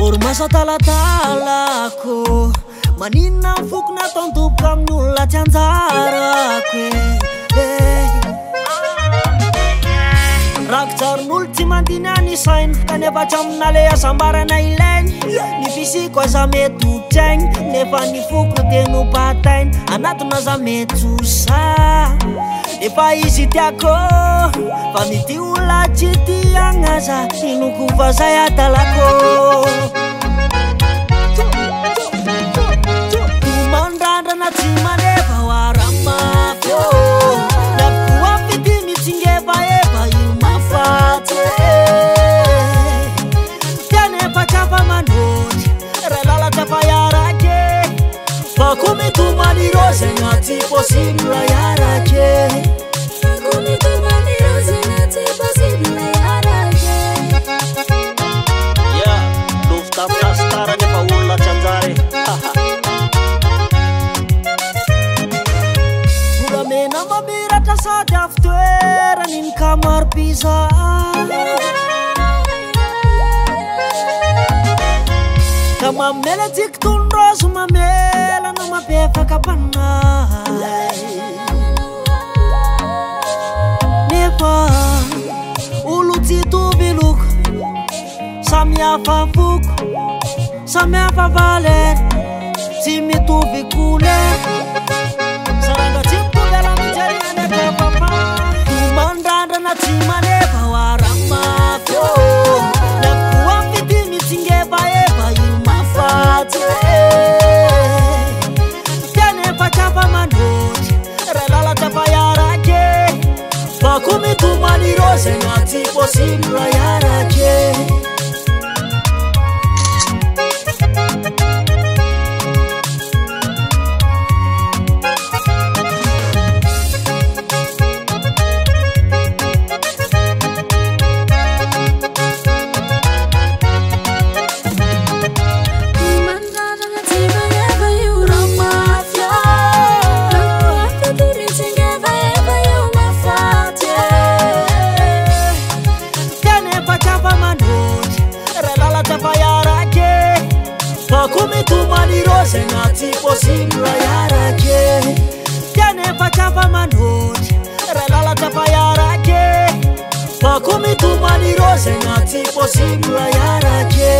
Ormasa talatalako maninona ny foko nataon-toboka amin'ny olona tsy anjarako rakotsarin'olo tsy mandiny any sainy kanefa tsy aminale asambarana ilainy ny fisiko aza mety hotsainy nefa ny foko teno batainy anatona za mety tsosa efa izy tiako fa mity olona tsy tiagnaza inoko vazay atalako tumandrandana tsy maneva ho aramafyo nakoa fity mitsingevaeva io mafatsy tianefa tsafa manotry ray lalatra fa iarake fa ko mitomany rozena tsy possible iarake Uramena mamiratra sady avy toerany ny kamaro-piza ka mamela tsika tondroso mamela no mapefaka panay nefa olo tsy tovy loko samy hafa foko samy hafa valera tsy mitovy couleur saranga tsy mitovy ala mijerena nefa papa tumandrandana tsy maneva ho aramafyo nakoa fity mitsingevaeva io mafatsy tianefa tsafa manotry ray lalatra fa iarake fa ko mitomany rozena tsy possible iarake Kumitumani rozena tsy possible iarake tianefa tsafa manotry ray lalatra fa iarake fa kumitumani rozena tsy possible iarake